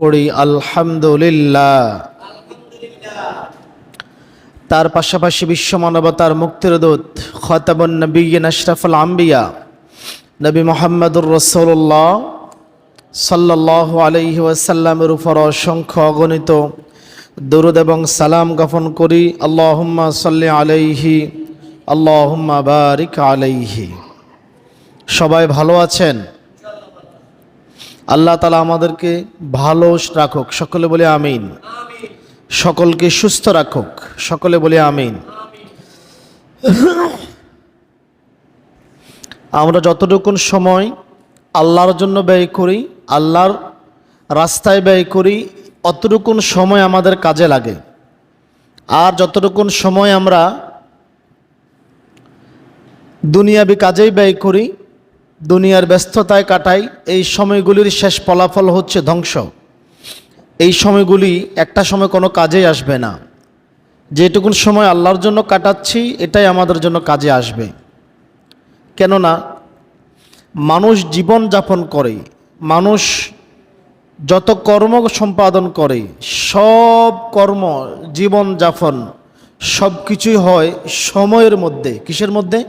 পড়ি আলহামদুলিল্লাহ। তার পাশাপাশি বিশ্ব মানবতার মুক্তির দূত খাতামুন নবিয়্যিন আশরাফুল আম্বিয়া নবী মুহাম্মদুর রাসূলুল্লাহ সাল্লাল্লাহু আলাইহি ওয়াসাল্লামের উপর অসংখ্য অগণিত দরুদ এবং সালাম জ্ঞাপন করি। আল্লাহুম্মা সাল্লি আলাইহি আল্লাহুম্মা বারিক আলাইহি। সবাই ভালো আছেন? আল্লাহ তাআলা আমাদেরকে ভালো রাখুক, সকলে বলে আমিন। সকলকে সুস্থ রাখুক, সকলে বলে আমিন। আমরা যতটুকুন সময় আল্লাহর জন্য ব্যয় করি, আল্লাহর রাস্তায় ব্যয় করি, অতটুকুন সময় আমাদের কাজে লাগে। আর যতটুকুন সময় আমরা দুনিয়াবি কাজেই ব্যয় করি, দুনিয়ার ব্যস্ততায় কাটাই, এই সময়গুলির শেষ ফলাফল হচ্ছে ধ্বংস। এই সময়গুলি একটা সময় কোনো কাজেই আসবে না। যেটুকুন সময় আল্লাহর জন্য কাটাচ্ছি এটাই আমাদের জন্য কাজে আসবে। কেননা মানুষ জীবন যাপন করে, মানুষ যত কর্ম সম্পাদন করে, সব কর্ম জীবন যাপন সব কিছুই হয় সময়ের মধ্যে। কিসের মধ্যে?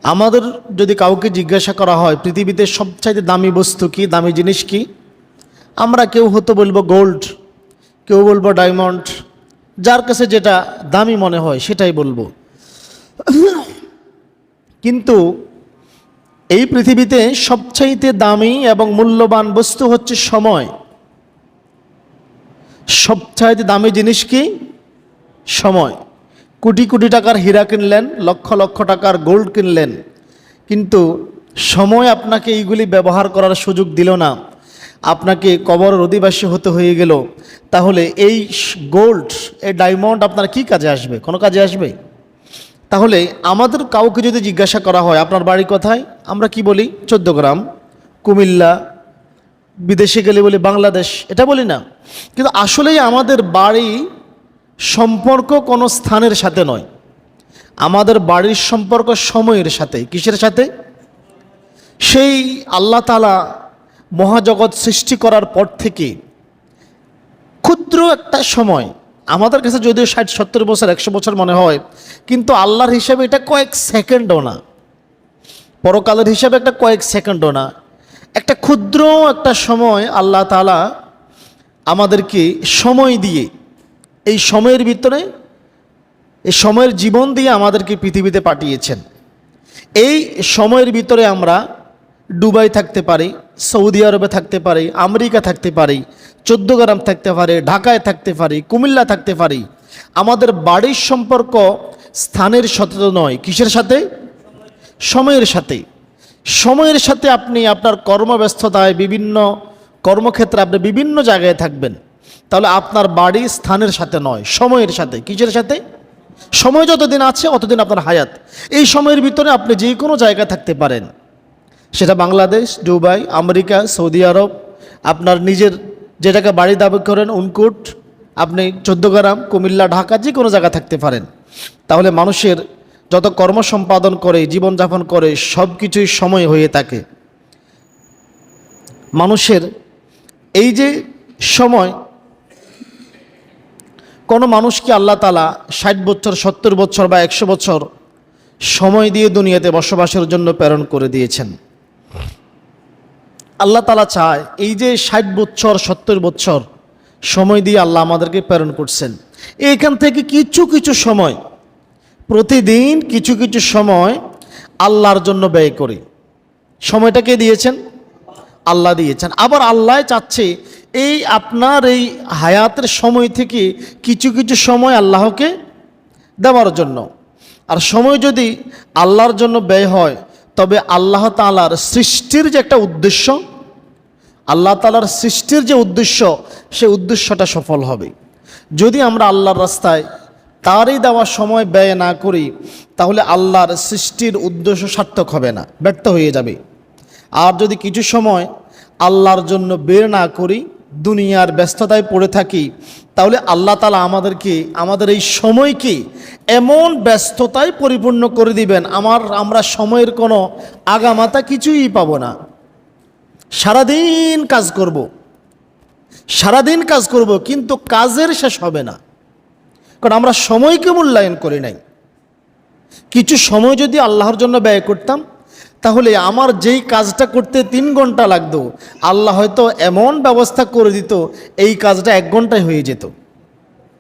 আমাদের যদি কাউকে জিজ্ঞাসা করা হয় পৃথিবীতে সবচাইতে দামি বস্তু কি, দামি জিনিস কি, আমরা কেউ হয়তো বলবো গোল্ড, কেউ বলবো ডায়মন্ড, যার কাছে যেটা দামি মনে হয় সেটাই বলবো। কিন্তু এই পৃথিবীতে সবচাইতে দামি এবং মূল্যবান বস্তু হচ্ছে সময়। সবচাইতে দামি জিনিস কি? সময়। কোটি কোটি টাকার হীরা কিনলেন, লক্ষ লক্ষ টাকার গোল্ড কিনলেন, কিন্তু সময় আপনাকে এইগুলি ব্যবহার করার সুযোগ দিল না, আপনাকে কবরের অধিবাসী হতে হয়ে গেল। তাহলে এই গোল্ড, এই ডায়মন্ড আপনার কি কাজে আসবে? কোনো কাজে আসবে? তাহলে আমাদের কাউকে যদি জিজ্ঞাসা করা হয় আপনার বাড়ি কোথায়, আমরা কি বলি? 14 গ্রাম, কুমিল্লা, বিদেশে গেলে বলি বাংলাদেশ, এটা বলি না। কিন্তু আসলেই আমাদের বাড়ি সম্পর্ক কোনো স্থানের সাথে নয়, আমাদের বাড়ির সম্পর্ক সময়ের সাথে। কিসের সাথে? সেই আল্লাহ তাআলা মহাজগৎ সৃষ্টি করার পর থেকে ক্ষুদ্র একটা সময়, আমাদের কাছে যদিও 60-70 বছর 100 বছর মনে হয়, কিন্তু আল্লাহর হিসাবে এটা কয়েক সেকেন্ডও না, পরকালের হিসাবে একটা কয়েক সেকেন্ডও না। একটা ক্ষুদ্র একটা সময় আল্লাহ তাআলা আমাদেরকে সময় দিয়ে, এই সময়ের ভিতরে, এই সময়ের জীবন দিয়ে আমাদেরকে পৃথিবীতে পাঠিয়েছেন। এই সময়ের ভিতরে আমরা দুবাই থাকতে পারি, সৌদি আরবে থাকতে পারি, আমেরিকা থাকতে পারি, 14 গ্রাম থাকতে পারি, ঢাকায় থাকতে পারি, কুমিল্লা থাকতে পারি। আমাদের বাড়ির সম্পর্ক স্থানের সাথে নয়, কিসের সাথে? সময়ের সাথে। সময়ের সাথে আপনি আপনার কর্মব্যস্ততায়, বিভিন্ন কর্মক্ষেত্রে আপনি বিভিন্ন জায়গায় থাকবেন, তাহলে আপনার বাড়ি স্থানের সাথে নয়, সময়ের সাথে। কিসের সাথে? সময় যতদিন আছে অতদিন আপনার হায়াত। এই সময়ের ভিতরে আপনি যে কোনো জায়গায় থাকতে পারেন, সেটা বাংলাদেশ, দুবাই, আমেরিকা, সৌদি আরব, আপনার নিজের যেটাকে বাড়ি দাবি করেন উনকুট, আপনি 14 গ্রাম, কুমিল্লা, ঢাকা, যে কোনো জায়গায় থাকতে পারেন। তাহলে মানুষের যত কর্ম সম্পাদন করে, জীবনযাপন করে, সব কিছুই সময় হয়ে থাকে। মানুষের এই যে সময়, কোনো মানুষকে আল্লাহ তাআলা 60 বছর, 70 বছর বা 100 বছর সময় দিয়ে দুনিয়াতে বসবাসের জন্য প্রেরণ করে দিয়েছেন। আল্লাহ তাআলা চায় এই যে 60 বছর 70 বছর সময় দিয়ে আল্লাহ আমাদেরকে প্রেরণ করছেন, এইখান থেকে কিছু কিছু সময়, প্রতিদিন কিছু কিছু সময় আল্লাহর জন্য ব্যয় করি। সময়টা কে দিয়েছেন? আল্লাহ দিয়েছেন। আবার আল্লাহ চাচ্ছে এই আপনার এই হায়াতের সময় থেকে কিছু কিছু সময় আল্লাহকে দেওয়ার জন্য। আর সময় যদি আল্লাহর জন্য ব্যয় হয়, তবে আল্লাহ তাআলার সৃষ্টির যে একটা উদ্দেশ্য, আল্লাহ তাআলার সৃষ্টির যে উদ্দেশ্য, সেই উদ্দেশ্যটা সফল হবে। যদি আমরা আল্লাহর রাস্তায় তারই দেওয়া সময় ব্যয় না করি, তাহলে আল্লাহর সৃষ্টির উদ্দেশ্য সার্থক হবে না, ব্যর্থ হয়ে যাবে। আর যদি কিছু সময় আল্লাহর জন্য বের না করি, দুনিয়ার ব্যস্ততায় পড়ে থাকি, তাহলে আল্লাহ তাআলা আমাদেরকে, আমাদের এই সময়কে এমন ব্যস্ততায় পরিপূর্ণ করে দিবেন, আমরা সময়ের কোনো আগামাতা কিছুই পাবো না। সারাদিন কাজ করব, সারাদিন কাজ করব, কিন্তু কাজের শেষ হবে না, কারণ আমরা সময়কে মূল্যায়ন করি নাই। কিছু সময় যদি আল্লাহর জন্য ব্যয় করতাম, তাহলে আমার যেই কাজটা করতে 3 ঘন্টা লাগতো, আল্লাহ হয়তো এমন ব্যবস্থা করে দিত এই কাজটা 1 ঘন্টায় হয়ে যেত।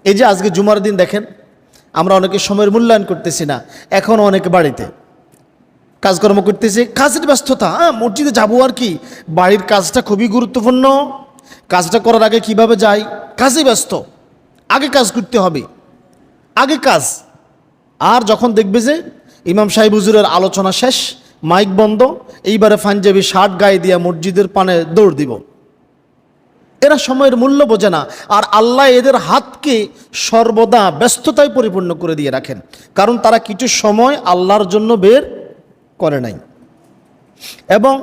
এই যে আজকে জুমার দিন দেখেন, আমরা অনেকে সময়ের মূল্যায়ন করতেছি না। এখনও অনেকে বাড়িতে কাজকর্ম করতেছে, কাজের ব্যস্ততা। মসজিদে যাবো আর কি, বাড়ির কাজটা খুবই গুরুত্বপূর্ণ, কাজটা করার আগে কিভাবে যাই, কাজে ব্যস্ত, আগে কাজ করতে হবে, আগে কাজ। আর যখন দেখবে যে ইমাম সাহেব হুজুরের আলোচনা শেষ, মাইক বন্ধ, এইবারে পাঞ্জাবি শার্ট গায়ে দিয়া মসজিদের পানে দৌড় দিব। এরা সময়ের মূল্য বোঝে না। আর আল্লাহ এদের হাতকে সর্বদা ব্যস্ততায় পরিপূর্ণ করে দিয়ে রাখেন, কারণ তারা কিছু সময় আল্লাহর জন্য বের করে নাই। এবং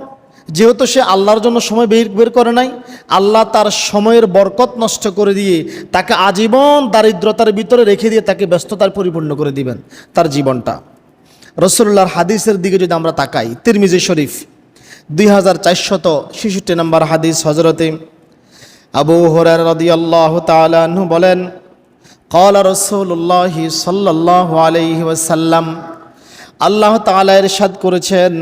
যেহেতু সে আল্লাহর জন্য সময় বের করে নাই, আল্লাহ তার সময়ের বরকত নষ্ট করে দিয়ে তাকে আজীবন দারিদ্রতার ভিতরে রেখে দিয়ে তাকে ব্যস্ততার পরিপূর্ণ করে দিবেন তার জীবনটা। রাসূলুল্লাহর হাদিসের দিকে যদি আমরা তাকাই, তিরমিজি শরীফ 2466 নম্বর হাদিস, হযরতে আবু হুরায়রা রাদিয়াল্লাহু তাআলা আনহু বলেন, ক্বালা রাসূলুল্লাহ সাল্লাল্লাহু আলাইহি ওয়াসাল্লাম, আল্লাহ তাআলা ইরশাদ করেছেন,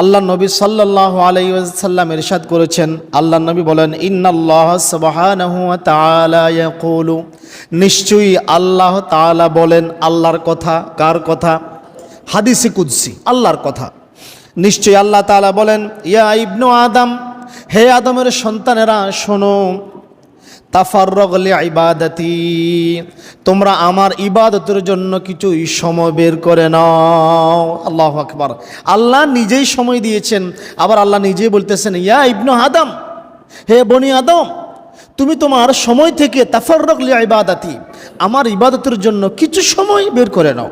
আল্লাহ নবী সাল্লাল্লাহু আলাইহি ওয়াসাল্লাম ইরশাদ করেছেন, আল্লাহ নবী বলেন, ইন্নাল্লাহ সুবহানাহু ওয়া তাআলা ইয়াকুলু, নিশ্চয়ই আল্লাহ তাআলা বলেন। আল্লাহর কথা, কার কথা? হাদিসে কুদসি, আল্লাহর কথা। নিশ্চয়ই আল্লাহ তাআলা বলেন, ইয়া ইবনু আদম, হে আদমের সন্তানেরা শোনো, তাফাররাগ লিইবাদাতি, তোমরা আমার ইবাদতের জন্য কিছু সময় বের করে নাও। আল্লাহু আকবার। আল্লাহ নিজেই সময় দিয়েছেন, আবার আল্লাহ নিজেই বলতেছেন, ইয়া ইবনু আদম, হে বনি আদম, তুমি তোমার সময় থেকে তাফাররাগ লিইবাদাতি, আমার ইবাদতের জন্য কিছু সময় বের করে নাও।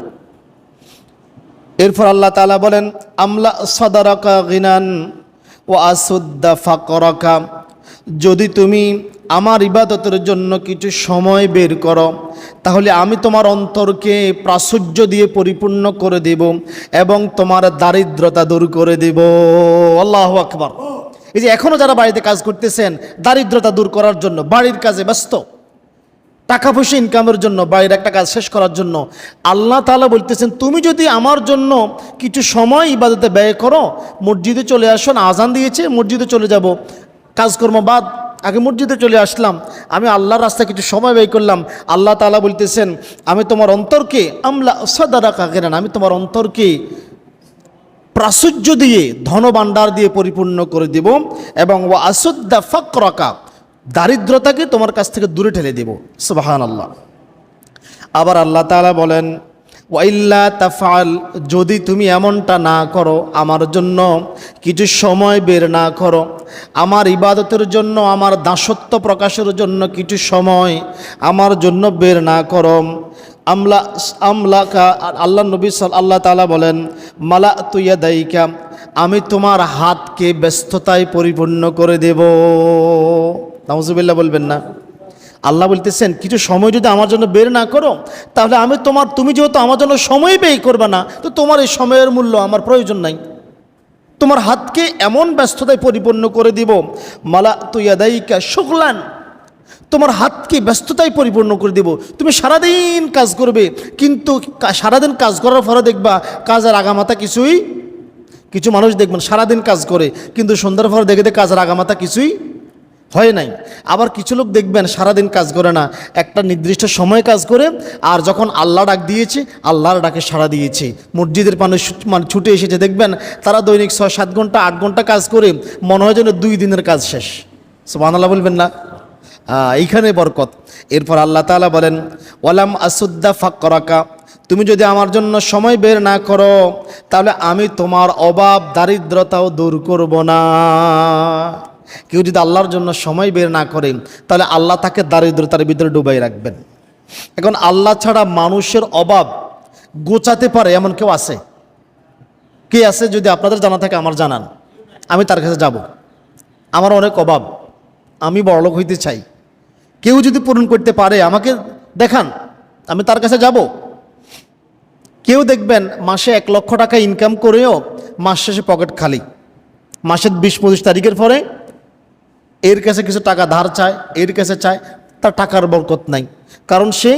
এরপর আল্লাহ তাআলা বলেন, আমলা সাদারাকা গিনান ওয়া আসুদ্দা ফাকরাকা, যদি তুমি আমার ইবাদতের জন্য কিছু সময় বের করো, তাহলে আমি তোমার অন্তরকে প্রাচুর্য দিয়ে পরিপূর্ণ করে দেব এবং তোমার দারিদ্রতা দূর করে দেব। আল্লাহু আকবার। এই যে এখনও যারা বাড়িতে কাজ করতেছেন দারিদ্রতা দূর করার জন্য, বাড়ির কাজে ব্যস্ত, টাকা পয়সা ইনকামের জন্য, বাইরে একটা কাজ শেষ করার জন্য, আল্লাহ তাআলা বলতেছেন, তুমি যদি আমার জন্য কিছু সময় ইবাদতে ব্যয় করো, মসজিদে চলে আসো, আজান দিয়েছে মসজিদে চলে যাব, কাজকর্ম বাদ, আগে মসজিদে চলে আসলাম, আমি আল্লাহর রাস্তায় কিছু সময় ব্যয় করলাম। আল্লাহ তাআলা বলতেছেন, আমি তোমার অন্তরকে আমলা সাদারাকা গিনান, আমি তোমার অন্তরকে প্রাচুর্য দিয়ে, ধনভাণ্ডার দিয়ে পরিপূর্ণ করে দেব এবং ওয়া আসুদ্দা ফাকরাকা, দারিদ্রতাকে তোমার কাছ থেকে দূরে ঠেলে দেব। সুবহানাল্লাহ। আবার আল্লাহ তাআলা বলেন, ওয়াইল্লা তাফআল, যদি তুমি এমনটা না করো, আমার জন্য কিছু সময় বের না করো, আমার ইবাদতের জন্য, আমার দাসত্ব প্রকাশের জন্য কিছু সময় আমার জন্য বের না করো, আমলাকা, আল্লাহ নবী আল্লাহ তাআলা বলেন, মালা তুইয়া দাইকা, আমি তোমার হাতকে ব্যস্ততায় পরিপূর্ণ করে দেব। নাউজুবিল্লাহ বলবেন না? আল্লাহ বলতেছেন, কিছু সময় যদি আমার জন্য বের না করো, তাহলে আমি তুমি যেহেতু আমার জন্য সময় ব্যয় করবে না, তো তোমার এই সময়ের মূল্য আমার প্রয়োজন নাই। তোমার হাতকে এমন ব্যস্ততায় পরিপূর্ণ করে দিব, মালা তুইয়াদাইকা শুগলান, তোমার হাতকে ব্যস্ততায় পরিপূর্ণ করে দিব। তুমি সারাদিন কাজ করবে, কিন্তু সারাদিন কাজ করার পরে দেখবা কাজের আগামাতা কিছুই, কিছু মানুষ দেখবেন সারাদিন কাজ করে কিন্তু সন্ধ্যার পরে দেখে কাজের আগামাতা কিছুই হয় নাই। আবার কিছু লোক দেখবেন সারাদিন কাজ করে না, একটা নির্দিষ্ট সময় কাজ করে, আর যখন আল্লাহ ডাক দিয়েছে আল্লাহর ডাকে সাড়া দিয়েছে, মসজিদের মানে ছুটে এসেছে, দেখবেন তারা দৈনিক 6-7 ঘন্টা 8 ঘন্টা কাজ করে, মনে হয় যেন 2 দিনের কাজ শেষ। সুবহানাল্লাহ বলবেন না? এইখানে বরকত। এরপর আল্লাহ তাআলা বলেন, ওয়ালাম আসুদ্দা ফাকরাকা, তুমি যদি আমার জন্য সময় বের না করো, তাহলে আমি তোমার অভাব দারিদ্রতাও দূর করব না। কেউ যদি আল্লাহর জন্য সময় বের না করে, তাহলে আল্লাহ তাকে দারিদ্রতার ভিতরে ডুবাই রাখবেন। এখন আল্লাহ ছাড়া মানুষের অভাব গোছাতে পারে এমন কেউ আছে? কে আছে? যদি আপনাদের জানা থাকে আমার জানান, আমি তার কাছে যাব। আমার অনেক অভাব, আমি বড়লোক হইতে চাই, কেউ যদি পূরণ করতে পারে আমাকে দেখান, আমি তার কাছে যাব। কেউ দেখবেন মাসে 1 লক্ষ টাকা ইনকাম করেও মাস শেষে পকেট খালি, মাসের 20-25 তারিখের পরে এর কাছে কিছু টাকা ধার চায়, এর কাছে চায়, তার টাকার বরকত নাই। কারণ সে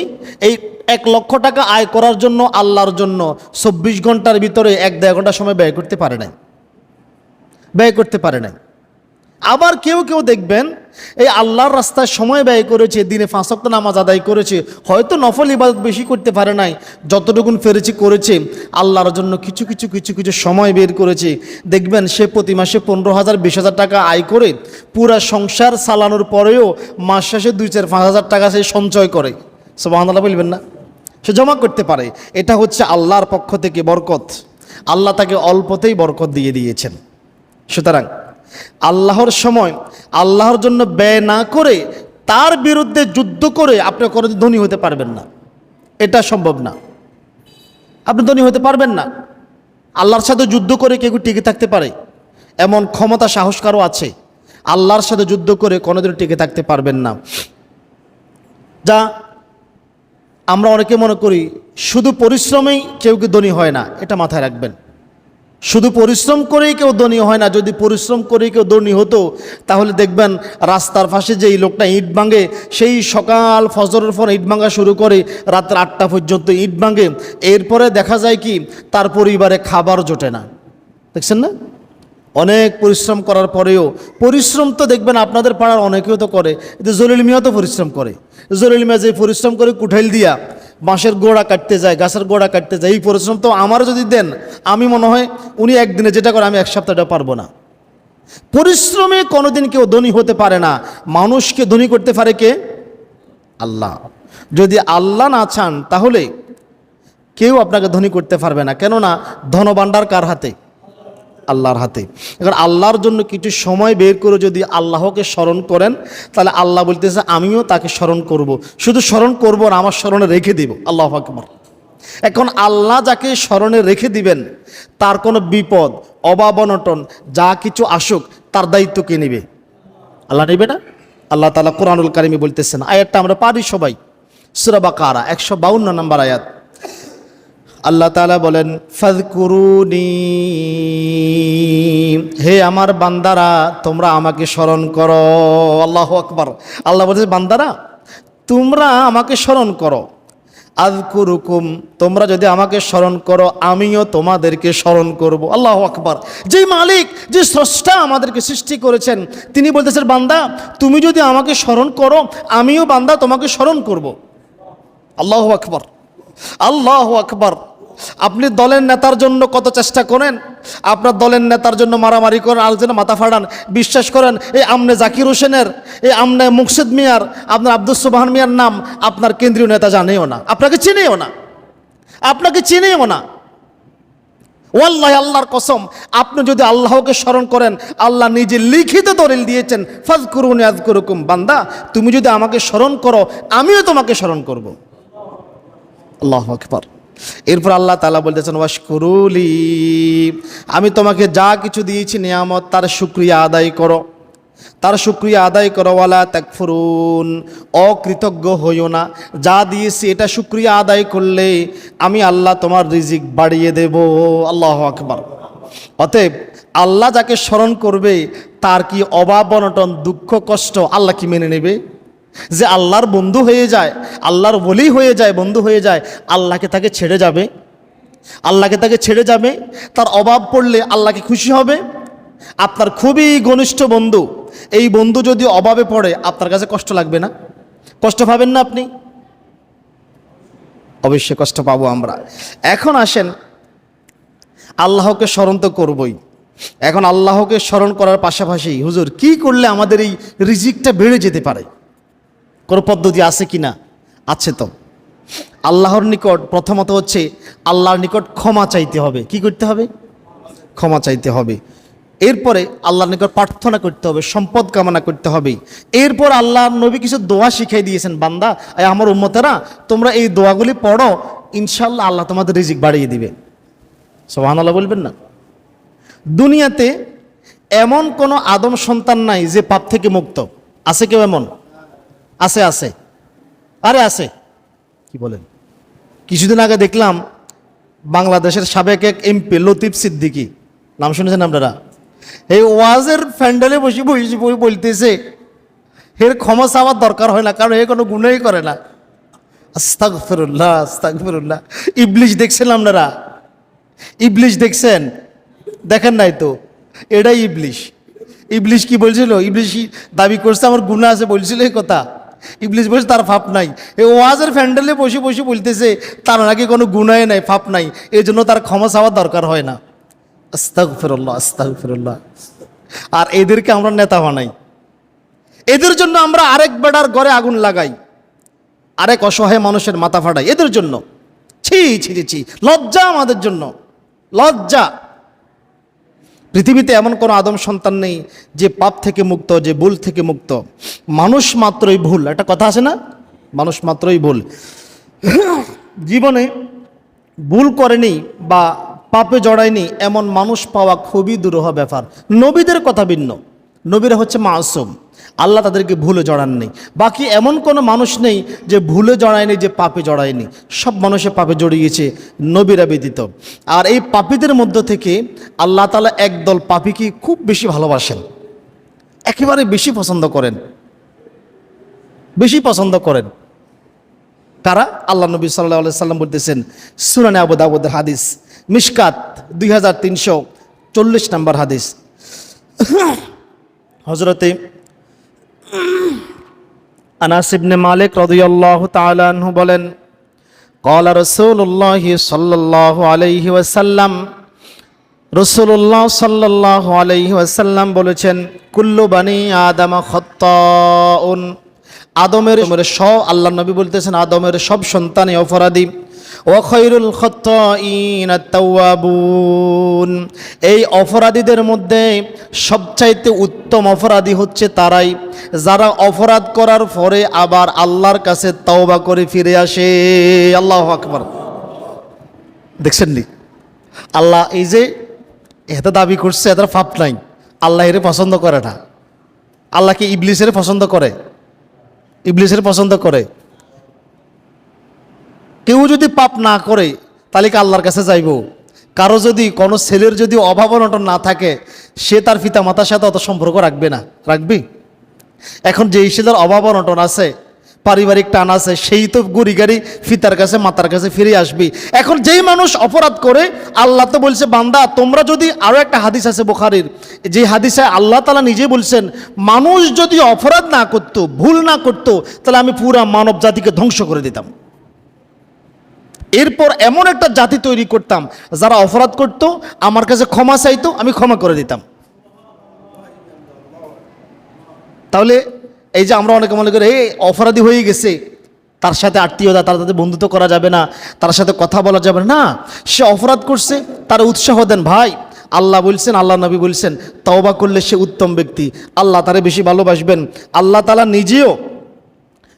এই 1,00,000 টাকা আয় করার জন্য আল্লাহর জন্য 24 ঘন্টার ভিতরে 1-1.5 ঘন্টা সময় ব্যয় করতে পারে নাই। আবার কেউ কেউ দেখবেন এই আল্লাহর রাস্তায় সময় ব্যয় করেছে, দিনে 5 ওয়াক্ত নামাজ আদায় করেছে, হয়তো নফল ইবাদত বেশি করতে পারে নাই, যতটুকুন পেরেছে করেছে, আল্লাহর জন্য কিছু কিছু সময় বের করেছে। দেখবেন সে প্রতি মাসে 15,000 20,000 টাকা আয় করে পুরা সংসার চালানোর পরেও মাস শেষে 2-4-5,000 টাকা সে সঞ্চয় করে। সুবহানাল্লাহ বলবেন না? সে জমা করতে পারে। এটা হচ্ছে আল্লাহর পক্ষ থেকে বরকত। আল্লাহ তাকে অল্পতেই বরকত দিয়ে দিয়েছেন। সুতরাং আল্লাহর সময় আল্লাহর জন্য ব্যয় না করে তার বিরুদ্ধে যুদ্ধ করে আপনি কোনো ধনী হতে পারবেন না, এটা সম্ভব না। আপনি ধনী হতে পারবেন না। আল্লাহর সাথে যুদ্ধ করে কেউ টিকে থাকতে পারে, এমন ক্ষমতা সাহস কারও আছে। আল্লাহর সাথে যুদ্ধ করে কোনোদিন টিকে থাকতে পারবেন না। যা আমরা অনেকে মনে করি শুধু পরিশ্রমেই কেউ ধনী হয় না, এটা মাথায় রাখবেন। শুধু পরিশ্রম করেই কেউ ধনী হয় না। যদি পরিশ্রম করেই কেউ ধনী হতো তাহলে দেখবেন রাস্তার পাশে যে এই লোকটা ইট ভাঙে, সেই সকাল ফজরের পর ইট ভাঙা শুরু করে রাত 8টা পর্যন্ত ইট ভাঙে, এরপরে দেখা যায় কি তার পরিবারে খাবার জোটে না। দেখছেন না? অনেক পরিশ্রম করার পরেও, পরিশ্রম তো দেখবেন আপনাদের পাড়ার অনেকেও তো করে। জলিল মিয়া তো পরিশ্রম করে। জলিল মিয়া যে পরিশ্রম করে কুঠাইল দিয়া বাঁশের গোড়া কাটতে যায়, গাছের গোড়া কাটতে যায়, এই পরিশ্রম তো আমারও যদি দেন, আমি মনে হয় উনি একদিনে যেটা করে আমি 1 সপ্তাহটা পারবো না। পরিশ্রমে কোনোদিন কেউ ধনী হতে পারে না। মানুষকে ধনী করতে পারে কে? আল্লাহ। যদি আল্লাহ না চান তাহলে কেউ আপনাকে ধনী করতে পারবে না। কেননা ধনভাণ্ডার কার হাতে? আল্লাহর হাতে। এখন আল্লাহর জন্য কিছু সময় বের করে যদি আল্লাহকে স্মরণ করেন, তাহলে আল্লাহ বলতেছে আমিও তাকে স্মরণ করব। শুধু স্মরণ করব না, আমার স্মরণে রেখে দিব। আল্লাহু আকবার। এখন আল্লাহ যাকে স্মরণে রেখে দিবেন, তার কোনো বিপদ অভাব অনটন যা কিছু আসুক তার দায়িত্ব কে নেবে? আল্লাহ নেবে না? আল্লাহ তাআলা কোরআনুল কারিমে বলতেছেন, আয়াতটা আমরা পারি সবাই, সূরা বাকারা 152 নম্বর আয়াত। আল্লাহ তাআলা বলেন, ফাযকুরুনি, হে আমার বান্দারা তোমরা আমাকে স্মরণ করো। আল্লাহু আকবার। আল্লাহ বলছে বান্দারা তোমরা আমাকে স্মরণ করো। আযকুরুকুম, তোমরা যদি আমাকে স্মরণ করো আমিও তোমাদেরকে স্মরণ করব। আল্লাহু আকবার। যে মালিক, যে স্রষ্টা আমাদেরকে সৃষ্টি করেছেন, তিনি বলতেছেন বান্দা তুমি যদি আমাকে স্মরণ করো আমিও বান্দা তোমাকে স্মরণ করব। আল্লাহু আকবার, আল্লাহু আকবার। আপনি দলের নেতার জন্য কত চেষ্টা করেন, আপনার দলের নেতার জন্য মারামারি করেন, আলোচনা মাথা ফাড়ান। বিশ্বাস করেন এই আমনে জাকির হোসেনের, এই আমনে মুকসিদ মিয়ার, আপনার আব্দুস সুবহান মিয়ার নাম আপনার কেন্দ্রীয় নেতা জানেও না, আপনাকে চিনেও না, আপনাকে চিনেও না। ওয়াল্লাহি আল্লাহর কসম, আপনি যদি আল্লাহকে স্মরণ করেন, আল্লাহ নিজে লিখিত দলিল দিয়েছেন, ফাযকুরুনি আযকুরুকুম, বান্দা তুমি যদি আমাকে স্মরণ করো আমিও তোমাকে স্মরণ করব। আল্লাহু আকবার। এরপর আল্লাহ তাআলা বলতেছেন ওয়াশকুরুলি, আমি তোমাকে যা কিছু দিয়েছি নিয়ামত তার শুকরিয়া আদায় করো, তার শুকরিয়া আদায় করো। ওয়ালা তাকফুরুন, অকৃতজ্ঞ হইও না। যা দিয়েছি এটা শুকরিয়া আদায় করলে আমি আল্লাহ তোমার রিজিক বাড়িয়ে দেব। আল্লাহু আকবার। অতএব আল্লাহ যাকে স্মরণ করবে তার কি অভাব অনটন দুঃখ কষ্ট আল্লাহ কি মেনে নেবে? যে আল্লাহর বন্ধু হয়ে যায়, আল্লাহর ওলি হয়ে যায়, বন্ধু হয়ে যায়, আল্লাহকে তাকে ছেড়ে যাবে? আল্লাহকে তাকে ছেড়ে যাবে? তার অভাব পড়লে আল্লাহকে খুশি হবে? আপনার খুবই ঘনিষ্ঠ বন্ধু, এই বন্ধু যদি অভাবে পড়ে আপনার কাছে কষ্ট লাগবে না? কষ্ট পাবেন না আপনি? অবশ্যই কষ্ট পাবো আমরা। এখন আসেন, আল্লাহকে স্মরণ তো করবই। এখন আল্লাহকে স্মরণ করার পাশাপাশি হুজুর কি করলে আমাদের এই রিজিকটা বেড়ে যেতে পারে, কোনো পদ্ধতি আছে কি না? আছে তো। আল্লাহর নিকট প্রথমত হচ্ছে আল্লাহর নিকট ক্ষমা চাইতে হবে। কি করতে হবে? ক্ষমা চাইতে হবে। এরপরে আল্লাহর নিকট প্রার্থনা করতে হবে, সম্পদ কামনা করতে হবে। এরপর আল্লাহর নবী কিছু দোয়া শিখিয়ে দিয়েছেন, বান্দা আমার উম্মতেরা তোমরা এই দোয়াগুলি পড়ো, ইনশাআল্লাহ আল্লাহ তোমাদের রিজিক বাড়িয়ে দিবে। সুবহানাল্লাহ বলবেন না? দুনিয়াতে এমন কোনো আদম সন্তান নাই যে পাপ থেকে মুক্ত। আছে কেউ এমন? আছে, আছে, আরে আছে। কি বলেন? কিছুদিন আগে দেখলাম বাংলাদেশের সাবেক এক এমপি লতিফ সিদ্দিকী, নাম শুনেছেন আপনারা? এই ওয়াজের প্যান্ডেলে বসে বসে বলতেছে এর ক্ষমা চাওয়ার দরকার হয় না, কারণ এ কোনো গুনাহই করে না। আস্তাগফিরুল্লাহ, আস্তাগফিরুল্লাহ। ইবলিশ দেখছেন আপনারা? ইবলিশ দেখছেন? দেখেন নাই তো? এটাই ইবলিশ। ইবলিশ কি বলছিল? ইবলিশ দাবি করছে আমার গুনাহ আছে, বলছিল এই কথা। ইবলিশ বলছে তার পাপ নাই। এই ওয়াজের প্যান্ডেলে বসে বসে বলতেছে তার নাকি কোনো গুনাহ নাই, পাপ নাই, এই জন্য তার ক্ষমা চাওয়ার দরকার হয় না। আস্তাগফিরুল্লাহ, আস্তাগফিরুল্লাহ। আর এদেরকে আমরা নেতা বানাই, এদের জন্য আমরা আরেক বেড়ার ঘরে আগুন লাগাই, আরেক অসহায় মানুষের মাথা ফাটাই এদের জন্য। ছি ছি ছি, লজ্জা আমাদের জন্য, লজ্জা। পৃথিবীতে এমন কোনো আদম সন্তান নেই যে পাপ থেকে মুক্ত, যে ভুল থেকে মুক্ত। মানুষ মাত্রই ভুল, একটা কথা আছে না, মানুষ মাত্রই ভুল। জীবনে ভুল করেনি বা পাপে জড়ায়নি এমন মানুষ পাওয়া খুবই দুরূহ ব্যাপার। নবীদের কথা ভিন্ন, নবীরা হচ্ছে মাসুম, আল্লাহ তাদেরকে ভুলে জড়াননি। বাকি এমন কোনো মানুষ নেই যে ভুলে জড়ায়নি, যে পাপে জড়ায়নি। সব মানুষে পাপে জড়িয়েছে, নবীরা ব্যতীত। আর এই পাপীদের মধ্য থেকে আল্লাহ তাআলা একদল পাপীকে খুব বেশি ভালোবাসেন, একেবারে বেশি পছন্দ করেন, বেশি পছন্দ করেন। কারা? আল্লাহ নবী সাল্লাল্লাহু আলাইহি সাল্লাম বলতেছেন, সুনানে আবু দাউদের হাদিস, মিশকাত 2340 নম্বর হাদিস। হযরতে আনাস ইবনে মালিক রাদিয়াল্লাহু তাআলা আনহু বলেন, ক্বালা রাসূলুল্লাহ সাল্লাল্লাহু আলাইহি ওয়াসাল্লাম, রাসূলুল্লাহ সাল্লাল্লাহু আলাইহি ওয়াসাল্লাম বলেছেন, কুল্লু বানি আদম খাত্তাউন, আদমের সব, আল্লাহ নবী বলতেছেন আদমের সব সন্তানই অপরাধী। ওয়া খায়রুল খাত্তাইন আত-তাওয়াবুন, এই অপরাধীদের মধ্যে সবচাইতে উত্তম অপরাধী হচ্ছে তারাই যারা অপরাধ করার পরে আবার আল্লাহর কাছে তওবা করে ফিরে আসে। আল্লাহু আকবার। দেখছেন নি, আল্লাহ এই যে এত দাবি করছে, এদের পাপ নাই, আল্লাহ এর পছন্দ করে না। আল্লাহকে ইবলিসের পছন্দ করে, ইবলিসের পছন্দ করে। কেউ যদি পাপ না করে তাহলে কি আল্লাহর কাছে যাইব? কারো যদি কোনো ছেলের যদি অভাব অনটন না থাকে, সে তার পিতা মাতার সাথে অত সম্পর্ক রাখবে না, রাখবি? এখন যেই ছেলের অভাব অনটন আছে, পারিবারিক টান আছে, সেই তো গুড়ি গাড়ি পিতার কাছে মাতার কাছে ফিরে আসবি। এখন যেই মানুষ অপরাধ করে, আল্লাহ তো বলছে বান্দা তোমরা যদি, আরও একটা হাদিস আছে বুখারীর, যে হাদিসে আল্লাহ তাআলা নিজে বলছেন মানুষ যদি অপরাধ না করতো, ভুল না করতো, তাহলে আমি পুরা মানব জাতিকে ধ্বংস করে দিতাম। এরপর এমন একটা জাতি তৈরি করতাম যারা অপরাধ করত, আমার কাছে ক্ষমা চাইতো, আমি ক্ষমা করে দিতাম। তাহলে এই যে আমরা অনেকে মনে করি এই অপরাধী হয়ে গেছে, তার সাথে আত্মীয়তা, তার সাথে বন্ধুত্ব করা যাবে না, তার সাথে কথা বলা যাবে না। সে অপরাধ করছে, তার উৎসাহ দেন ভাই। আল্লাহ বলছেন, আল্লাহ নবী বলছেন তওবা করলে সে উত্তম ব্যক্তি, আল্লাহ তারে বেশি ভালোবাসবেন। আল্লাহ তাআলা নিজেও,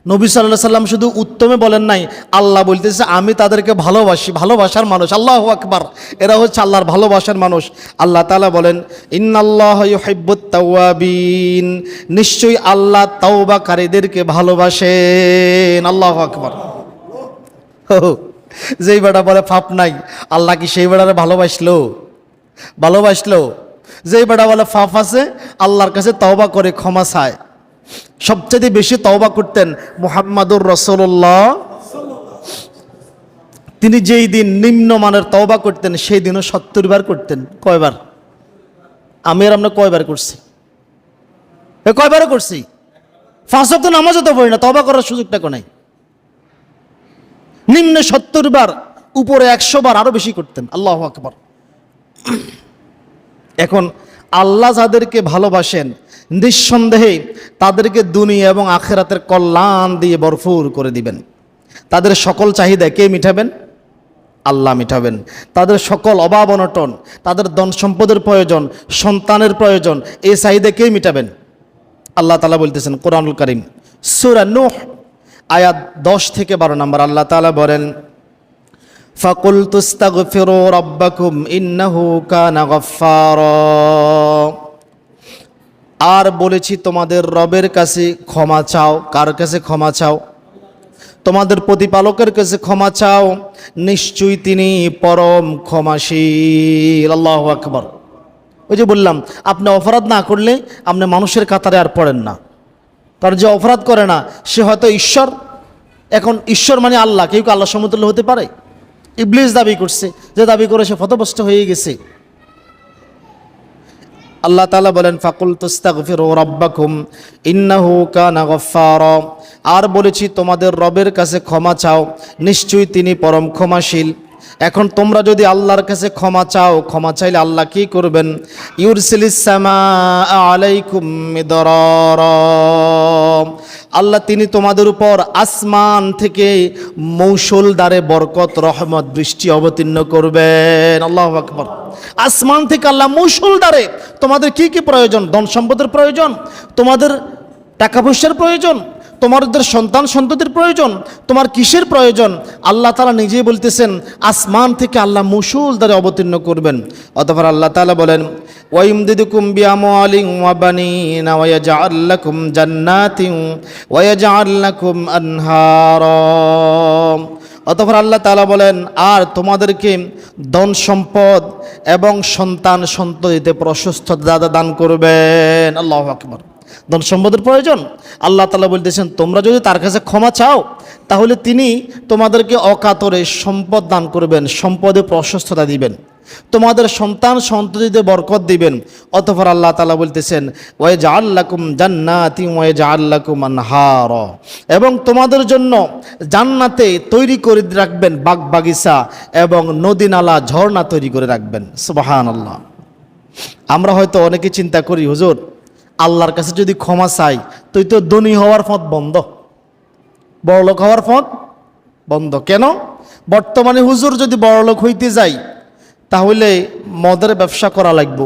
নবী সাল্লাল্লাহু আলাইহি সাল্লাম শুধু উত্তমে বলেন নাই, আল্লাহ বলতেছে আমি তাদেরকে ভালোবাসি, ভালোবাসার মানুষ। আল্লাহু আকবার, এরা হচ্ছে আল্লাহর ভালোবাসার মানুষ। আল্লাহ তাআলা বলেন ইন্নাল্লাহা ইউহিব্বুত তাওয়াবিন, নিশ্চয়ই আল্লাহ তাওবাকারীদেরকে ভালোবাসেন। আল্লাহু আকবার। যেই বেটা বলে পাপ নাই, আল্লাহ কি সেই বেটারে ভালোবাসলো? ভালোবাসলো? যেই বেটা বলে পাপ আছে, আল্লাহর কাছে তওবা করে ক্ষমা চায়। সবচেয়ে বেশি তওবা করতেন মুহাম্মাদুর রাসূলুল্লাহ। তিনি যেই দিন নিম্নমানের তওবা করতেন, সেই দিনও 70 বার করতেন। কয়বার? আমি আর আমরা কয়বার করছি? কয়বারও করছি। 5 ওয়াক্ত নামাজও তো পড়ি না, তওবা করার সুযোগটা কোথায়? নিম্নে 70 বার, উপরে 100 বার, আরো বেশি করতেন। আল্লাহু আকবার। এখন আল্লাহ যাদেরকে ভালোবাসেন, নিঃসন্দেহে তাদেরকে দুনিয়া এবং আখিরাতের কল্যাণ দিয়ে ভরপুর করে দিবেন। তাদের সকল চাহিদা কে মিটাবেন? আল্লাহ মিটাবেন। তাদের সকল অভাব অনটন, তাদের ধন সম্পদের প্রয়োজন, সন্তানের প্রয়োজন, এই চাহিদা কে মিটাবেন? আল্লাহ তাআলা বলতেছেন কোরআনুল কারীম, সূরা নূহ আয়াত 10 থেকে 12 নম্বর। আল্লাহ তাআলা বলেন ফাকুলতু ইস্তাগফিরু রাব্বাকুম ইন্নাহু কানা গাফফারা, আর বলেছি তোমাদের রবের কাছে ক্ষমা চাও। কার কাছে ক্ষমা চাও? তোমাদের প্রতিপালকের কাছে ক্ষমা চাও, নিশ্চয়ই তিনি পরম ক্ষমাশীল। আল্লাহু আকবার। ওই যে বললাম, আপনি অপরাধ না করলে আপনি মানুষের কাতারে আর পড়েন না। কারণ যে অপরাধ করে না সে হয়তো ঈশ্বর। এখন ঈশ্বর মানে আল্লাহ, কেউ কি আল্লাহ সমতুল্য হতে পারে? ইবলিস দাবি করছে, যে দাবি করে সে পথভ্রষ্ট হয়ে গেছে। আল্লাহ তাআলা বলেন, ফাকুল তাস্তাগফিরু রাব্বাকুম ইন্নাহু কানা গফফারা। আর বলেছি তোমাদের রবের কাছে ক্ষমা চাও, নিশ্চয়ই তিনি পরম ক্ষমাশীল। এখন তোমরা যদি আল্লাহর কাছে ক্ষমা চাও, ক্ষমা চাইলে আল্লাহ কি করবেন? ইউরসিলিস সামাআ আলাইকুম মিদরারা। আল্লাহ তিনি তোমাদের উপর আসমান থেকে মৌসুলধারে বরকত, রহমত, বৃষ্টি অবতীর্ণ করবেন। আল্লাহু আকবার। আসমান থেকে আল্লাহ মৌসুলধারে, তোমাদের কি কি প্রয়োজন? ধন সম্পদের প্রয়োজন, তোমাদের টাকা পয়সার প্রয়োজন, তোমাদের সন্তান সন্ততির প্রয়োজন, তোমার কিসের প্রয়োজন? আল্লাহ তাআলা নিজেই বলতেছেন আসমান থেকে আল্লাহ মৌসুলধারে অবতীর্ণ করবেন। অতঃপর আল্লাহ তাআলা বলেন, ওয়াইমদিদুকুম বিআমওয়ালিন ওয়া বানিনা ওয়া ইয়াজআল লাকুম জান্নাতিন ওয়া ইয়াজআল লাকুম আনহারা। অতঃপর আল্লাহ তাআলা বলেন, আর তোমাদেরকে ধন সম্পদ এবং সন্তান সন্ততিতে প্রশস্ততা দান করবেন। আল্লাহু আকবার। ধন সম্পদের প্রয়োজন, আল্লাহ তাআলা বলতেছেন তোমরা যদি তার কাছে ক্ষমা চাও তাহলে তিনি তোমাদেরকে অকাতরে সম্পদ দান করবেন, সম্পদে প্রশস্ততা দিবেন, তোমাদের সন্তান সন্ততিতে বরকত দিবেন। অতঃপর আল্লাহ তাআলা বলতেছেন, ওয়াজআল লাকুম জান্নাতিন ওয়াজআল লাকুম আনহারা, এবং তোমাদের জন্য জান্নাতে তৈরি করে রাখবেন বাগ বাগিচা এবং নদী নালা ঝর্ণা তৈরি করে রাখবেন। সুবহানাল্লাহ। আমরা হয়তো অনেকে চিন্তা করি, হুজুর আল্লাহর কাছে যদি ক্ষমা চাই তুই তো ধনী হওয়ার পথ বন্ধ, বড়লোক হওয়ার পথ বন্ধ। কেন? বর্তমানে হুজুর যদি বড়লোক হইতে যাই তাহলে মদের ব্যবসা করা লাগবে,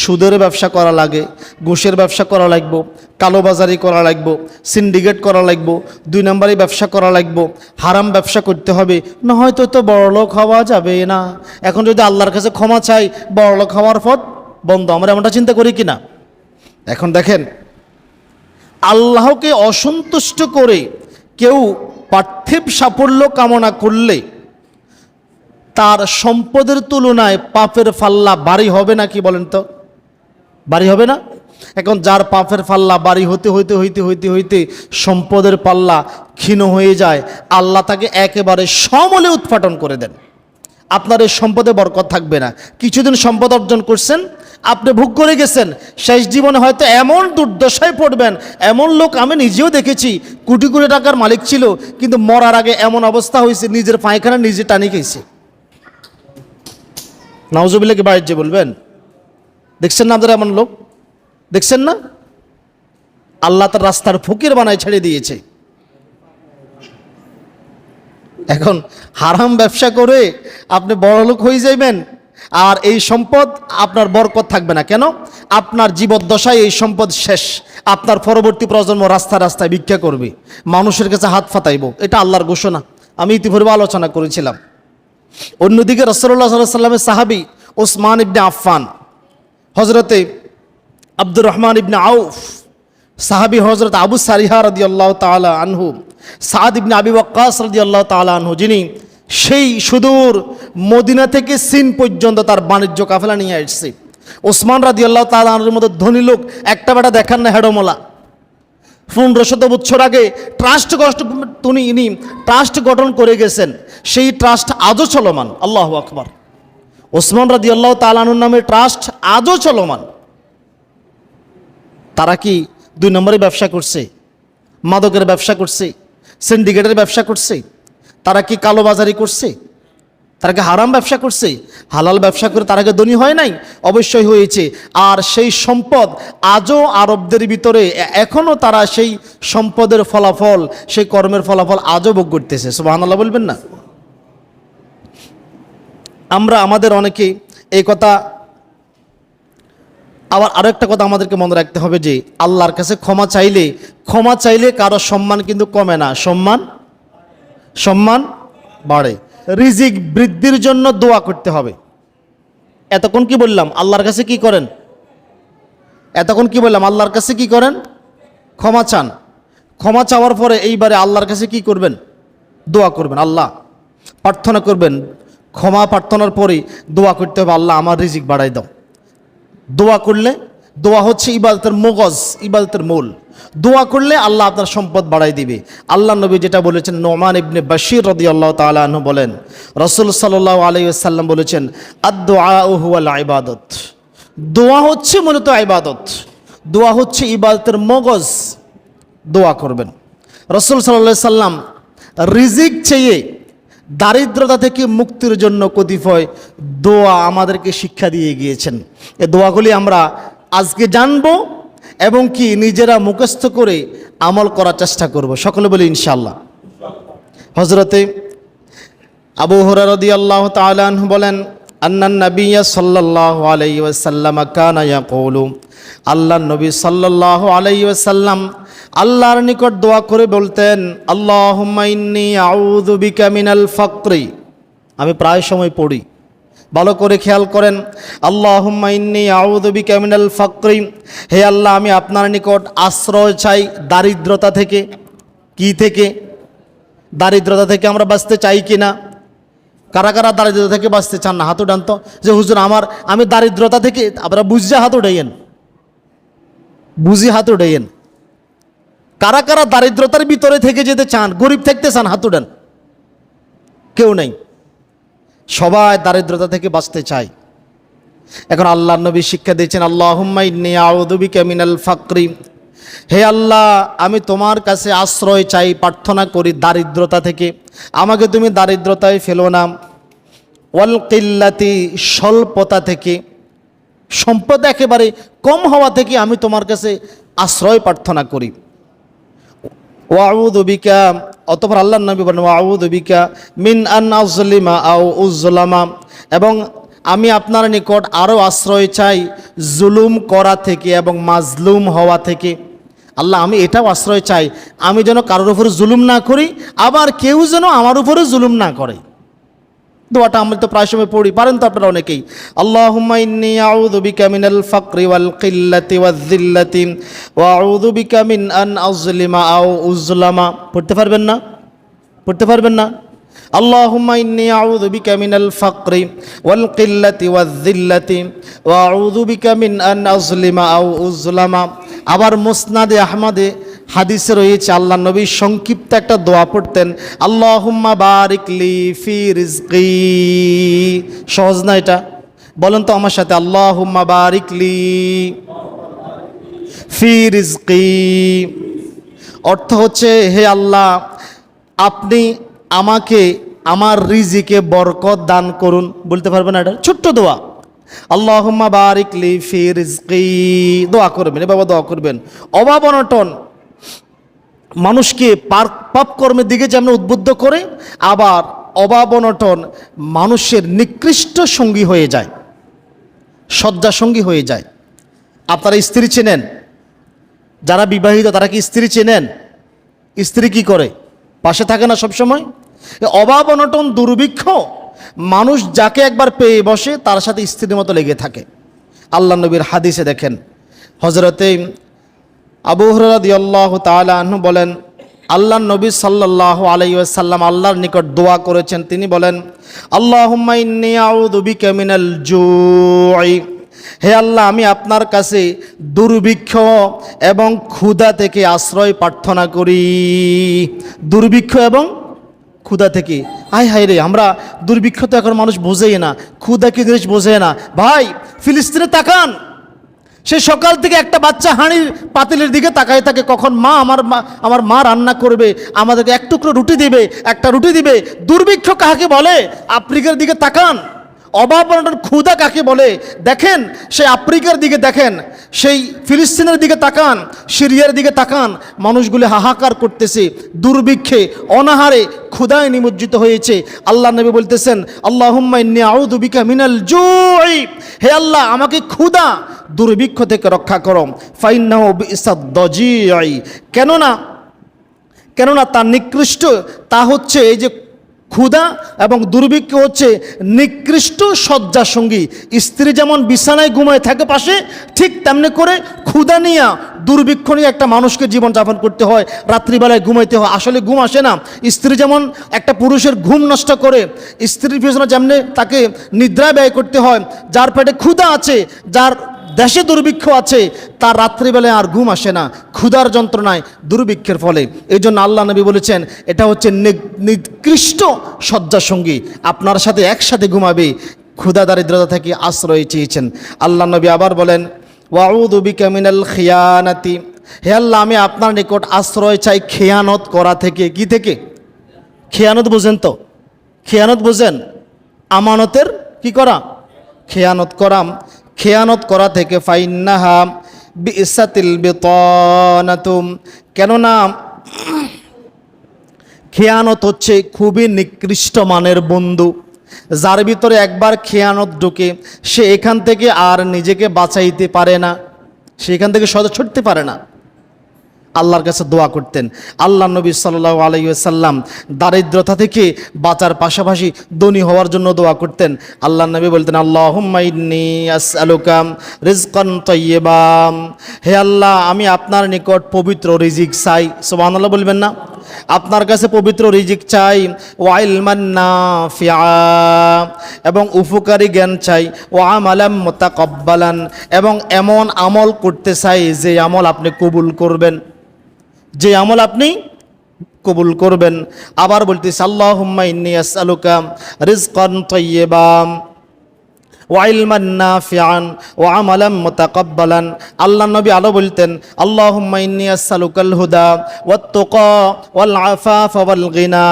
সুদের ব্যবসা করা লাগে, ঘুষের ব্যবসা করা লাগবে, কালোবাজারি করা লাগবে, সিন্ডিকেট করা লাগবে, 2 নম্বরে ব্যবসা করা লাগবে, হারাম ব্যবসা করতে হবে, না হয়তো তো বড়লোক হওয়া যাবে না। এখন যদি আল্লাহর কাছে ক্ষমা চাই, বড়লোক হওয়ার পথ বন্ধ। আমরা এমনটা চিন্তা করি কিনা? এখন দেখেন, আল্লাহকে অসন্তুষ্ট করে কেউ পার্থিব সাফল্য কামনা করলে তার সম্পদের তুলনায় পাপের পাল্লা ভারী হবে না? কি বলেন তো, ভারী হবে না? এখন যার পাপের পাল্লা ভারী হইতে হইতে সম্পদের পাল্লা ক্ষীণ হয়ে যায়, আল্লাহ তাকে একেবারে সমূলে উৎপাটন করে দেন। আপনার এই সম্পদে বরকত থাকবে না। কিছুদিন সম্পদ অর্জন করছেন, আপনি ভোগ করে গেছেন, শেষ জীবনে হয়তো এমন দুর্দশায় পড়বেন। এমন লোক আমি নিজেও দেখেছি, কোটি কোটি টাকার মালিক ছিল, কিন্তু মরার আগে এমন অবস্থা হয়েছে নিজের পায়খানা নিজে টানি খেয়েছে। নাউজুবিল্লাহ কি বাইরে যে বলবেন? দেখছেন না আপনারা এমন লোক? দেখছেন না? আল্লাহ তার রাস্তার ফকির বানায় ছেড়ে দিয়েছে। এখন হারাম ব্যবসা করে আপনি বড়লোক হয়ে যাইবেন, আর এই সম্পদ আপনার বরকত থাকবে না। কেন? আপনার জীবদ্দশায় এই সম্পদ শেষ। আপনার পরবর্তী প্রজন্ম রাস্তায় রাস্তায় ভিক্ষা করবে, মানুষের কাছে হাত ফাতাইব। এটা আল্লাহর ঘোষণা, আমি ইতিপূর্বে আলোচনা করেছিলাম। অন্যদিকে রাসূলুল্লাহ সাল্লাল্লাহু আলাইহি ওয়াসাল্লামের সাহাবী ওসমান ইবনে আফফান, হযরতে আব্দুর রহমান ইবনে আউফ, সাহাবী হযরত আবু সারিহা রাদিয়াল্লাহু তাআলা আনহু, সাদ ইবনে আবি ওয়াক্কাস রাদিয়াল্লাহু তাআলা আনহু, যিনি সেই সুদূর মদিনা থেকে চীন পর্যন্ত তার বাণিজ্য কাফেলা নিয়ে আসছে। ওসমান রাদিয়াল্লাহু তাআলা আনহুর মতো ধনী লোক একটা বেটা দেখান না, হেডমোলা। 1500 বছর আগে ইনি ট্রাস্ট গঠন করে গেছেন, সেই ট্রাস্ট আজও চলমান। আল্লাহু আকবার। ওসমান রাদিয়াল্লাহু তাআলা আনহুর নামে ট্রাস্ট আজও চলমান। তারা কি 2 নম্বরে ব্যবসা করছে, মাদকের ব্যবসা করছে, সিন্ডিকেটের ব্যবসা করছে? তারা কি কালোবাজারি করছে? তারা কি হারাম ব্যবসা করছে? হালাল ব্যবসা করে তারা কি ধনী হয় নাই? অবশ্যই হয়েছে। আর সেই সম্পদ আজও আরবদের ভিতরে এখনও তারা সেই সম্পদের ফলাফল, সেই কর্মের ফলাফল আজও ভোগ করতেছে। সুবহানাল্লাহ বলবেন না? আমরা আমাদের অনেকে এই কথা, আবার আরো একটা কথা আমাদেরকে মনে রাখতে হবে যে আল্লাহর কাছে ক্ষমা চাইলে কারো সম্মান কিন্তু কমে না, সম্মান বাড়ে। রিজিক বৃদ্ধির জন্য দোয়া করতে হবে। এতক্ষণ কি বললাম? আল্লাহর কাছে কি করেন? এতক্ষণ কি বললাম? আল্লাহর কাছে কি করেন? ক্ষমা চান। ক্ষমা চাওয়ার পরে এইবারে আল্লাহর কাছে কি করবেন? দোয়া করবেন, আল্লাহ প্রার্থনা করবেন। ক্ষমা প্রার্থনার পরে দোয়া করতে হবে, আল্লাহ আমার রিজিক বাড়াই দাও। দোয়া করলে, দোয়া হচ্ছে ইবাদতের মগজ, ইবাদতের মূল। দোয়া করলে আল্লাহ আপনার সম্পদ বাড়াই দিবে। আল্লাহ নবী যেটা বলেছেন, নোমান ইবনে বাশির রাদিয়াল্লাহু তাআলা আনহু বলেন, রাসূল সাল্লাল্লাহু আলাইহি ওয়াসাল্লাম বলেছেন, আদ-দুআউ হুয়াল ইবাদত, দোয়া হচ্ছে মূলত ইবাদত, দোয়া হচ্ছে ইবাদতের মগজ। দোয়া করবেন। রাসূল সাল্লাল্লাহু আলাইহি সাল্লাম রিজিক চেয়ে দারিদ্রতা থেকে মুক্তির জন্য কতিপয় দোয়া আমাদেরকে শিক্ষা দিয়ে গিয়েছেন। এই দোয়াগুলি আমরা আজকে জানবো এবং কি নিজেরা মুখস্থ করে আমল করার চেষ্টা করব। সকলে বলি ইনশাআল্লাহ। হযরতে আবু হুরায়রা রাদিয়াল্লাহু তাআলা আনহু বলেন, আন্নান নাবিয়্যা সাল্লাল্লাহু আলাইহি ওয়াসাল্লাম কানা ইয়াকুলু, আল্লাহর নবী সাল্লাল্লাহু আলাইহি ওয়াসাল্লাম আল্লাহর নিকট দোয়া করে বলতেন, আল্লাহুম্মা ইন্নী আউযু বিকা মিনাল ফাকরি। আমি প্রায় সময় পড়ি, ভালো করে খেয়াল করেন। আল্লাহুম্মা ইন্নী আউযু বিকা মিনাল ফাকরি, হে আল্লাহ আমি আপনার নিকট আশ্রয় চাই দারিদ্রতা থেকে। কি থেকে? দারিদ্রতা থেকে আমরা বাঁচতে চাই কি না? কারা কারা দারিদ্রতা থেকে বাঁচতে চান না? হাত উঠান তো, যে হুজুর আমি দারিদ্রতা থেকে। আপনারা বুঝে হাত উঠাইয়েন, বুঝি হাত উঠাইয়েন। কারা কারা দারিদ্রতার ভিতরে থেকে যেতে চান, গরিব থাকতে চান? হাত উঠান। কেউ নেই, সবাই দারিদ্রতা থেকে বাঁচতে চায়। এখন আল্লাহর নবী শিক্ষা দিয়েছেন, আল্লাহুম্মা ইন্নী আউযু বিকা মিনাল ফাকরি, হে আল্লাহ আমি তোমার কাছে আশ্রয় চাই, প্রার্থনা করি দারিদ্রতা থেকে, আমাকে তুমি দারিদ্রতায় ফেলো না। ওয়াল কিল্লাতি, স্বল্পতা থেকে, সম্পদ একেবারে কম হওয়া থেকে আমি তোমার কাছে আশ্রয় প্রার্থনা করি। ওয়াউযু বিকা, অতঃপর আল্লাহর নবী বলেন, ওয়াউযু বিকা মিন আন আযলিমা আও উযলামা, এবং আমি আপনার নিকট আরও আশ্রয় চাই জুলুম করা থেকে এবং মাজলুম হওয়া থেকে। আল্লাহ আমি এটাও আশ্রয় চাই, আমি যেন কারোর উপরে জুলুম না করি, আবার কেউ যেন আমার উপরে জুলুম না করে। দোয়াটা আমরা তো প্রায় সময় পড়ি, পারেন তো আপনারা অনেকেই। আল্লাহুম্মা ইন্নী আউযু বিকা মিনাল ফাকরি ওয়াল কিল্লাতি ওয়াজ যিল্লাতি ওয়া আউযু বিকা মিন আন আযলিমা আও উযলামা। পড়তে পারবেন না? পড়তে পারবেন না? আল্লাহুম্মা ইন্নী আউযু বিকা মিনাল ফাকরি ওয়াল কিল্লাতি ওয়াজ যিল্লাতি ওয়া আউযু বিকা মিন আন আযলিমা আও উযলামা। আবার মুসনাদে আহমদে হাদিসে রয়েছে, আল্লাহ নবী সংক্ষিপ্ত একটা দোয়া পড়তেন, আল্লাহুম্মা বারিক লি ফি রিজকি। সহজ না এটা? বলেন তো আমার সাথে, আল্লাহুম্মা বারিক লি ফি রিজকি। অর্থ হচ্ছে, হে আল্লাহ আপনি আমাকে আমার রিজিকে বরকত দান করুন। বলতে পারবেন না? এটা ছোট্ট দোয়া, আল্লাহুম্মা বারিক লি ফি রিজকি। দোয়া করবেন, এভাবে দোয়া করবেন। অভাব অনটন মানুষকে পাপ কর্মের দিকে যেমন উদ্বুদ্ধ করে, আবার অভাব অনটন মানুষের নিকৃষ্ট সঙ্গী হয়ে যায়, শয্যা সঙ্গী হয়ে যায়। আপনারা স্ত্রী চেনেন, যারা বিবাহিত তারা কি স্ত্রী চেনেন? স্ত্রী কি করে? পাশে থাকে না সবসময়? অভাব অনটন দুর্ভিক্ষ মানুষ যাকে একবার পেয়ে বসে তার সাথে স্ত্রীর মতো লেগে থাকে। আল্লাহ নবীর হাদিসে দেখেন, হযরতে আবু হুরায়রা রাদিয়াল্লাহু তাআলা আনহু বলেন, আল্লাহর নবী সাল্লাল্লাহু আলাইহি ওয়াসাল্লাম আল্লাহর নিকট দোয়া করেছেন। তিনি বলেন, আল্লাহুম্মা ইন্নী আউযু বিকা মিনাল জুই, হে আল্লাহ আমি আপনার কাছে দুর্ভিক্ষ এবং ক্ষুধা থেকে আশ্রয় প্রার্থনা করি। দুর্ভিক্ষ এবং ক্ষুধা থেকে। হায় হায় রে, আমরা দুর্ভিক্ষ তো এখন মানুষ বোঝেই না, ক্ষুধা কি জিনিস বোঝে না। ভাই ফিলিস্তিনে তাকান, সে সকাল থেকে একটা বাচ্চা হাঁড়ির পাতিলের দিকে তাকায় থাকে, কখন আমার মা রান্না করবে, আমাদেরকে এক টুকরো রুটি দিবে, একটা রুটি দিবে। দুর্ভিক্ষ কাকে বলে? আফ্রিকার দিকে তাকান। অভাব অনটন ক্ষুধা কাকে বলে? দেখেন সেই আফ্রিকার দিকে, দেখেন সেই ফিলিস্তিনের দিকে তাকান, সিরিয়ার দিকে তাকান, মানুষগুলি হাহাকার করতেছে, দুর্ভিক্ষে অনাহারে ক্ষুধায় নিমজ্জিত হয়েছে। আল্লাহ নবী বলতেছেন, আল্লাহুম্মা ইন্নী আউযু বিকা মিনাল জুই, হে আল্লাহ আমাকে ক্ষুধা দুর্ভিক্ষ থেকে রক্ষা করো। ফাইন্নাহু বিসাদ দাজিই, কেননা তার নিকৃষ্ট, তা হচ্ছে এই যে ক্ষুধা এবং দুর্ভিক্ষ হচ্ছে নিকৃষ্ট শয্যা সঙ্গী। স্ত্রী যেমন বিছানায় ঘুমায় থাকে পাশে, ঠিক তেমনি করে ক্ষুধা নিয়ে দুর্ভিক্ষ নিয়ে একটা মানুষকে জীবনযাপন করতে হয়, রাত্রিবেলায় ঘুমাইতে হয়, আসলে ঘুম আসে না। স্ত্রী যেমন একটা পুরুষের ঘুম নষ্ট করে, স্ত্রীর পিছনে যেমনি তাকে নিদ্রা ব্যয় করতে হয়। যার পেটে ক্ষুধা আছে, যার দেশে দুর্ভিক্ষ আছে, তার রাত্রিবেলায় আর ঘুম আসে না ক্ষুধার যন্ত্রণায়, দুর্ভিক্ষের ফলে। এই জন্য আল্লাহ নবী বলেছেন এটা হচ্ছে নিকৃষ্ট শয্যাসঙ্গী, আপনার সাথে একসাথে ঘুমাবে। ক্ষুধা দারিদ্রতা থেকে আশ্রয় চেয়েছেন। আল্লাহ নবী আবার বলেন ওয়াউযু বিকা মিনাল খিয়ানাতি, হে আল্লাহ আমি আপনার নিকট আশ্রয় চাই খেয়ানত করা থেকে। কি থেকে? খেয়ানত বোঝেন তো? খেয়ানত বোঝেন? আমানতের কি করা? খেয়ানত করা। খেয়ানত করা থেকে ফাইন্নাহা বিইসাতিল বিতানাতুম, কেননা খেয়ানত হচ্ছে খুবই নিকৃষ্ট মানের বন্ধু। যার ভিতরে একবার খেয়ানত ঢুকে সে এখান থেকে আর নিজেকে বাঁচাইতে পারে না, সে এখান থেকে সদা ছুটতে পারে না। আল্লাহর কাছে দোয়া করতেন। আল্লাহ নবী সাল্লাল্লাহু আলাইহি ওয়াসাল্লাম দারিদ্রতা থেকে বাঁচার পাশাপাশি ধনী হওয়ার জন্য দোয়া করতেন। আল্লাহ নবী বলতেন আল্লাহুম্মা ইন্নী আসআলুকা রিজকান তাইয়্যিবা, হে আল্লাহ আমি আপনার নিকট পবিত্র রিজিক চাই। সুবহানাল্লাহ বলবেন না? আপনার কাছে পবিত্র রিজিক চাই। ওয়া ইলমান নাফিআ, এবং উপকারী জ্ঞান চাই। ওয়া আমালাম মুতাকাব্বালান, এবং এমন আমল করতে চাই যে আমল আপনি কবুল করবেন, যে আমল আপনি কবুল করবেন। আবার বলতেছি আল্লাহুম্মা ইন্নী আসআলুকা রিজকান তাইয়্যিবা ওয়া ইলমান নাফিআন ওয়া আমালাম মুতাকাব্বালান। আল্লাহ নবী আলো বলতেন আল্লাহুম্মা ইন্নী আসআলুকাল হুদা ওয়াত তুকা ওয়াল আফাফা ওয়াল গিনা,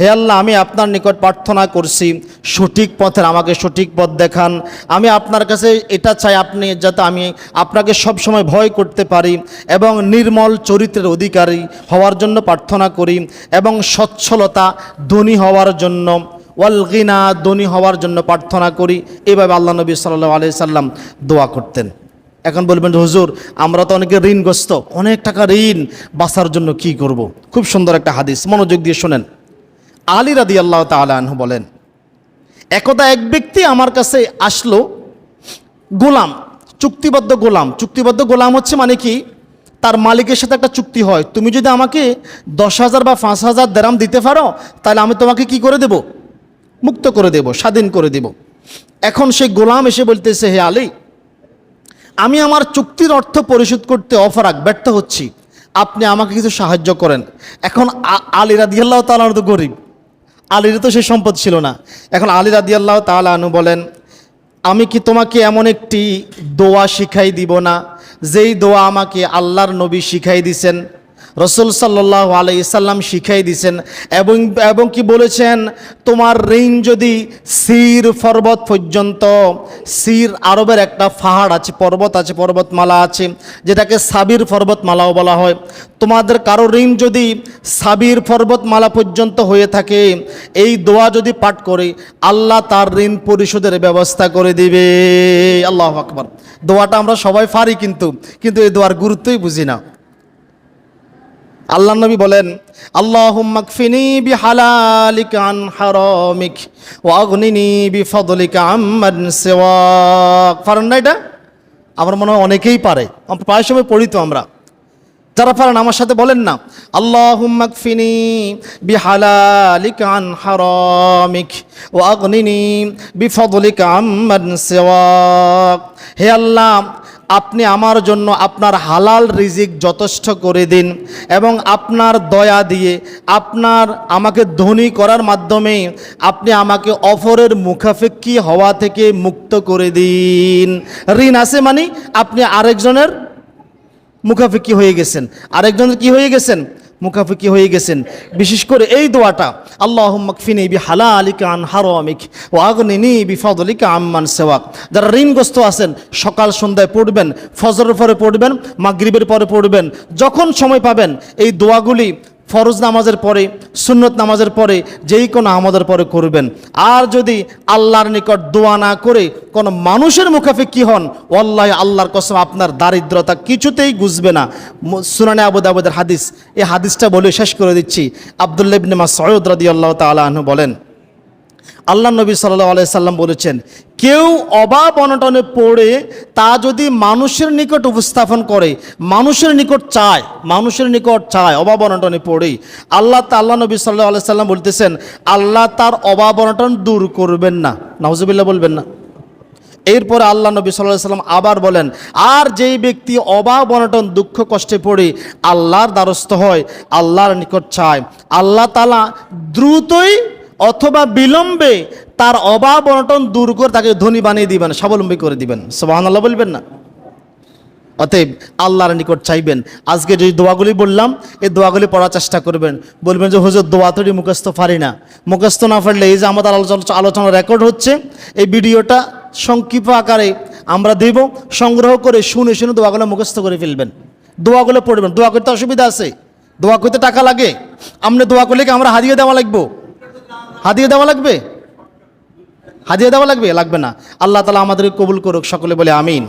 হে আল্লাহ আমি আপনার নিকট প্রার্থনা করছি সঠিক পথের আমাকে সঠিক পথ দেখান। আমি আপনার কাছে এটা চাই আপনি যাতে আমি আপনাকে সব সময় ভয় করতে পারি, এবং নির্মল চরিত্রের অধিকারী হওয়ার জন্য প্রার্থনা করি, এবং সচ্ছলতা ধনী হওয়ার জন্য, ওয়াল গিনা ধনী হওয়ার জন্য প্রার্থনা করি। এভাবে আল্লাহ নবী সাল্লাল্লাহু আলাইহি সাল্লাম দোয়া করতেন। এখন বলবেন হুজুর আমরা তো অনেকে ঋণগ্রস্ত, অনেক টাকা ঋণ, বাঁচার জন্য কি করব? খুব সুন্দর একটা হাদিস, মনোযোগ দিয়ে শোনেন। আলী রাদিয়াল্লাহু তাআলা আনহু বলেন একদা এক ব্যক্তি আমার কাছে আসলো, গোলাম, চুক্তিবদ্ধ গোলাম। চুক্তিবদ্ধ গোলাম হচ্ছে মানে কি, তার মালিকের সাথে একটা চুক্তি হয়, তুমি যদি আমাকে 10,000 বা 5,000 দিরহাম দিতে পারো তাহলে আমি তোমাকে কি করে দেব? মুক্ত করে দেব, স্বাধীন করে দেব। এখন সেই গোলাম এসে বলতেছে হে আলী, আমি আমার চুক্তির অর্থ পরিশোধ করতে অপারগ, ব্যর্থ হচ্ছি, আপনি আমাকে কিছু সাহায্য করেন। এখন আলী রাদিয়াল্লাহু তাআলা তো গরিব, আলীর তো সে সম্পদ ছিল না। এখন আলী রাদিয়াল্লাহু তাআলা আনহু বলেন আমি কি তোমাকে এমন একটি দোয়া শিখাই দিব না যেই দোয়া আমাকে আল্লাহর নবী শিখাই দিছেন, রসুল সাল্লাল্লাহু আলাইহি সাল্লাম শিখাই দিছেন, এবং কি বলেছেন তোমার ঋণ যদি সির পর্বত পর্যন্ত, সির আরবের একটা পাহাড় আছে, পর্বত আছে, পর্বতমালা আছে, যেটাকে সাবির পর্বতমালাও বলা হয়, তোমাদের কারো ঋণ যদি সাবির পর্বতমালা পর্যন্ত হয়ে থাকে, এই দোয়া যদি পাঠ করে আল্লাহ তার ঋণ পরিশোধের ব্যবস্থা করে দিবে। আল্লাহু আকবার। দোয়াটা আমরা সবাই পারি, কিন্তু এই দোয়ার গুরুত্বই বুঝি না। আল্লাহ নবী বলেন আল্লাহুম্মা কফিনি বিহালালিকা আন হারামিক ওয়া আগনিনি বিফদলিকা আম্মান সিওয়াক। পারেন না এটা? আমার মনে হয় অনেকেই পারে, আমরা প্রায় সময় পড়ি তো আমরা। যারা পারেন আমার সাথে বলেন না আল্লাহুম্মা কফিনি বিহালালিকা আন হারামিক ওয়া আগনিনি বিফদলিকা আম্মান সিওয়াক। হে আল্লাহ আপনি আমার জন্য আপনার হালাল রিজিক যথেষ্ট করে দিন, এবং আপনার দয়া দিয়ে আপনার আমাকে ধনী করার মাধ্যমে আপনি আমাকে অপরের মুখাপেক্ষী হওয়া থেকে মুক্ত করে দিন। ঋণ আছে মানে আপনি আরেকজনের মুখাপেক্ষী হয়ে গেছেন, আরেকজনের কি হয়ে গেছেন? মুখাপেক্ষী হয়ে গেছেন। বিশেষ করে এই দোয়াটা আল্লাহুম্মা কফিনি বিহালালিকা আন হারামিক ওয়া আগনিনি বিফদলিকা আম্মান সিওয়াক। যারা ঋণগ্রস্ত আছেন সকাল সন্ধ্যায় পড়বেন, ফজরের পরে পড়বেন, মাগরিবের পরে পড়বেন, যখন সময় পাবেন এই দোয়াগুলি ফরজ নামাজের পরে, সুন্নত নামাজের পরে, যেই কোনো আমাদের পরে করবেন। আর যদি আল্লাহর নিকট দোয়া না করে কোনো মানুষের মুখাপেক্ষী হন, ওয়াল্লাহি আল্লাহর কসম আপনার দারিদ্রতা কিছুতেই গুছবে না। সুনানে আবু দাউদের হাদিস, এই হাদিসটা বলে শেষ করে দিচ্ছি। আব্দুল্লাহ ইবনে মাসউদ রাদিয়াল্লাহু তাআলা আনহু বলেন আল্লাহ নবী সাল্লাল্লাহু আলাইহি সাল্লাম বলেছেন কেউ অভাব অনটনে পড়ে তা যদি মানুষের নিকট উপস্থাপন করে, মানুষের নিকট চায় অভাব অনটনে পড়ে, আল্লাহ নবী সাল্লাল্লাহু আলাইহি সাল্লাম বলতেছেন আল্লাহ তার অভাব অনটন দূর করবেন না। নাউজুবিল্লাহ বলবেন না? এরপরে আল্লাহ নবী সাল্লাল্লাহু আলাইহি সাল্লাম আবার বলেন, আর যেই ব্যক্তি অভাব অনটন দুঃখ কষ্টে পড়ে আল্লাহর দ্বারস্থ হয়, আল্লাহর নিকট চায়, আল্লাহ তাআলা দ্রুতই অথবা বিলম্বে তার অভাব অনটন দূর করে তাকে ধনী বানিয়ে দিবেন, স্বাবলম্বী করে দিবেন। সুবহানাল্লাহ বলবেন না? অতএব আল্লাহর নিকট চাইবেন। আজকে যে দোয়াগুলি বললাম, এই দোয়াগুলি পড়ার চেষ্টা করবেন। বলবেন যে হুজুর দোয়া তৈরি মুখস্থ পারি না। মুখস্থ না পারলে এই যে আমাদের আলোচনা রেকর্ড হচ্ছে, এই ভিডিওটা সংক্ষিপ্ত আকারে আমরা দেব, সংগ্রহ করে শুনে শুনে দোয়াগুলো মুখস্থ করে ফেলবেন, দোয়াগুলো পড়বেন। দোয়া করতে অসুবিধা আছে? দোয়া করতে টাকা লাগে? আপনি দোয়া করলে কি আমরা হাদিয়া দেওয়া লাগবে? হাদিয়া দেওয়া লাগবে? হাদিয়া দেওয়া লাগবে? লাগবে না। আল্লাহ তাআলা আমাদেরকে কবুল করুক, সকলে বলে আমিন।